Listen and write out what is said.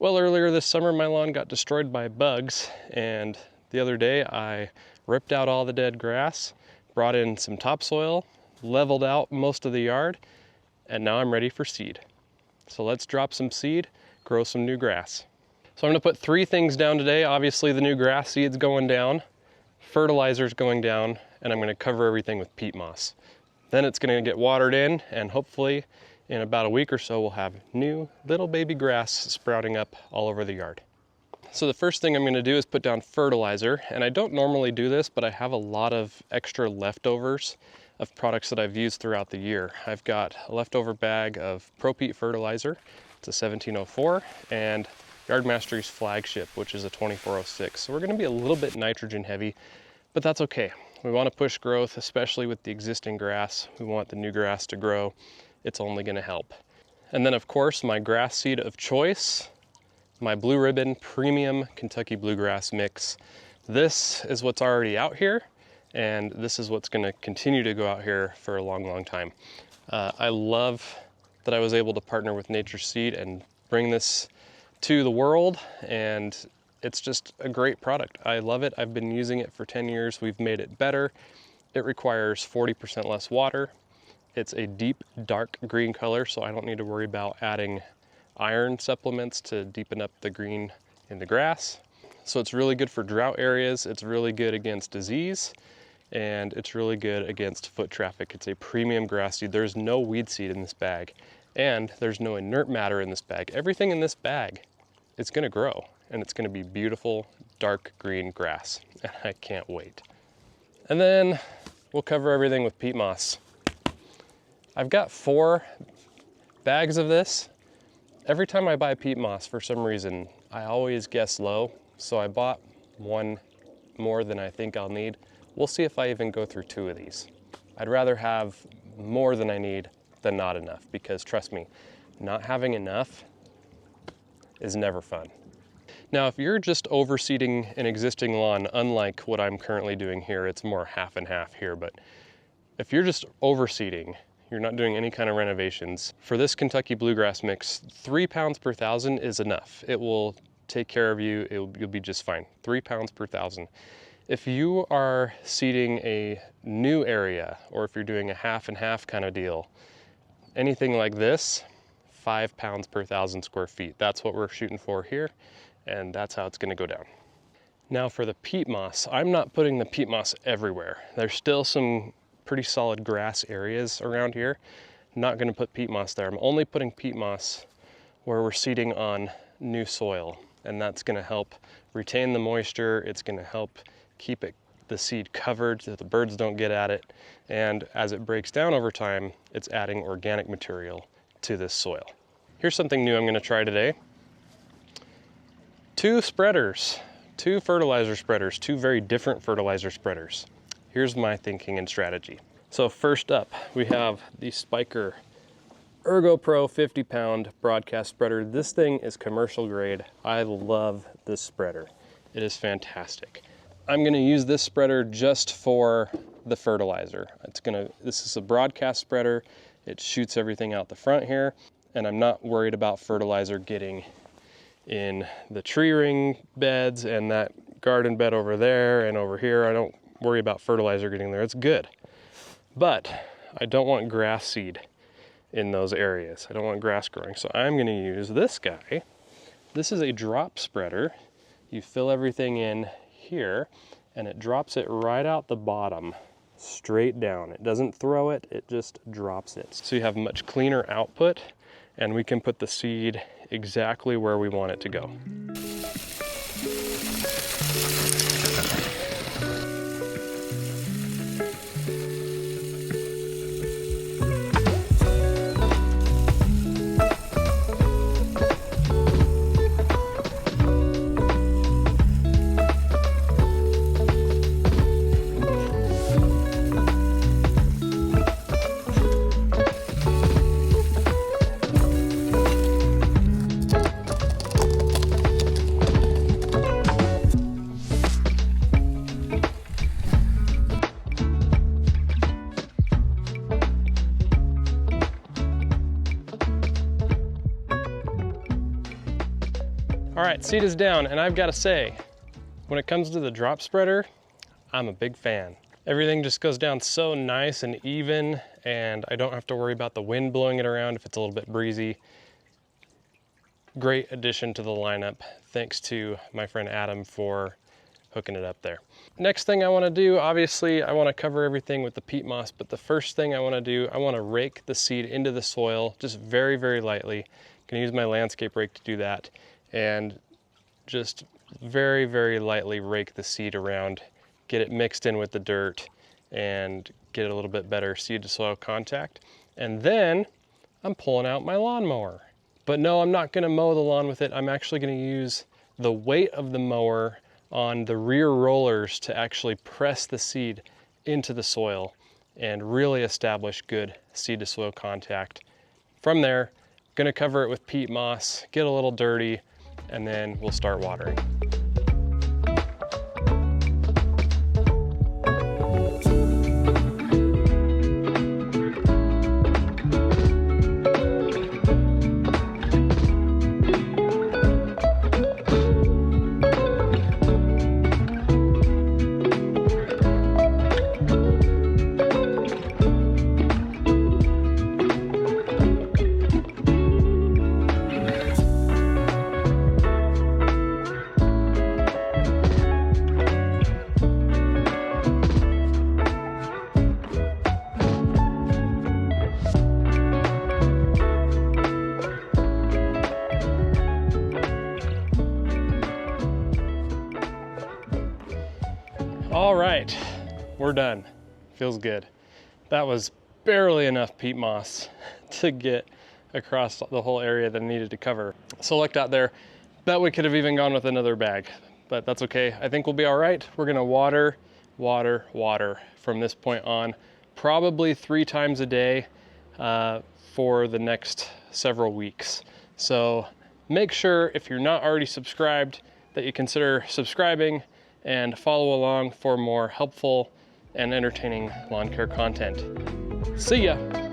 Well, earlier this summer my lawn got destroyed by bugs, and the other day I ripped out all the dead grass, brought in some topsoil, leveled out most of the yard, and now I'm ready for seed. So let's drop some seed, grow some new grass. So I'm gonna put 3 things down today. Obviously the new grass seed's going down, fertilizer's going down, and I'm gonna cover everything with peat moss. Then it's gonna get watered in, and hopefully in about a week or so we'll have new little baby grass sprouting up all over the yard. So the first thing I'm gonna do is put down fertilizer, and I don't normally do this, but I have a lot of extra leftovers of products that I've used throughout the year. I've got a leftover bag of Peat fertilizer, it's a 1704, and Yardmastery's flagship, which is a 2406. So we're gonna be a little bit nitrogen heavy, but that's okay. We wanna push growth, especially with the existing grass. We want the new grass to grow. It's only gonna help. And then of course, my grass seed of choice, my Blue Ribbon Premium Kentucky Bluegrass mix. This is what's already out here, and this is what's gonna continue to go out here for a long, long time. I love that I was able to partner with Nature's Seed and bring this to the world, and it's just a great product. I love it. I've been using it for 10 years. We've made it better. It requires 40% less water. It's a deep, dark green color, so I don't need to worry about adding iron supplements to deepen up the green in the grass. So it's really good for drought areas. It's really good against disease, and it's really good against foot traffic. It's a premium grass seed. There's no weed seed in this bag, and there's no inert matter in this bag. Everything in this bag is gonna grow, and it's gonna be beautiful, dark green grass, and I can't wait. And then we'll cover everything with peat moss. I've got 4 bags of this. Every time I buy peat moss, for some reason, I always guess low. So I bought 1 more than I think I'll need. We'll see if I even go through 2 of these. I'd rather have more than I need than not enough, because trust me, not having enough is never fun. Now, if you're just overseeding an existing lawn, unlike what I'm currently doing here, it's more half and half here, but if you're just overseeding, you're not doing any kind of renovations, for this Kentucky Bluegrass mix, 3 pounds per 1,000 is enough. It will take care of you, you'll be just fine. 3 pounds per 1,000. If you are seeding a new area, or if you're doing a half and half kind of deal, anything like this, 5 pounds per 1,000 square feet. That's what we're shooting for here, and that's how it's gonna go down. Now for the peat moss, I'm not putting the peat moss everywhere. There's still some pretty solid grass areas around here. I'm not gonna put peat moss there. I'm only putting peat moss where we're seeding on new soil, and that's gonna help retain the moisture. It's gonna help keep the seed covered so that the birds don't get at it. And as it breaks down over time, it's adding organic material to this soil. Here's something new I'm gonna try today. 2 spreaders, 2 fertilizer spreaders, 2 very different fertilizer spreaders. Here's my thinking and strategy. So first up, we have the Spiker Ergo Pro 50-pound broadcast spreader. This thing is commercial grade. I love this spreader. It is fantastic. I'm gonna use this spreader just for the fertilizer. This is a broadcast spreader. It shoots everything out the front here, and I'm not worried about fertilizer getting in the tree ring beds and that garden bed over there and over here. I don't worry about fertilizer getting there. It's good, but I don't want grass seed in those areas. I don't want grass growing, so I'm gonna use this guy. This is a drop spreader. You fill everything in here, and it drops it right out the bottom, straight down. It doesn't throw it, it just drops it. So you have much cleaner output, and we can put the seed exactly where we want it to go. All right, seed is down, and I've got to say, when it comes to the drop spreader, I'm a big fan. Everything just goes down so nice and even, and I don't have to worry about the wind blowing it around if it's a little bit breezy. Great addition to the lineup. Thanks to my friend Adam for hooking it up there. Next thing I want to do, obviously I want to cover everything with the peat moss, but the first thing I want to do, I want to rake the seed into the soil just very, very lightly. I'm going to use my landscape rake to do that, and just very, very lightly rake the seed around, get it mixed in with the dirt, and get a little bit better seed to soil contact. And then I'm pulling out my lawnmower. But no, I'm not gonna mow the lawn with it. I'm actually gonna use the weight of the mower on the rear rollers to actually press the seed into the soil and really establish good seed to soil contact. From there, gonna cover it with peat moss, get a little dirty, and then we'll start watering. All right, we're done. Feels good. That was barely enough peat moss to get across the whole area that I needed to cover. So looked out there, bet we could have even gone with another bag, but that's okay. I think we'll be all right. We're gonna water, water, water from this point on, probably 3 times a day for the next several weeks. So make sure, if you're not already subscribed, that you consider subscribing and follow along for more helpful and entertaining lawn care content. See ya!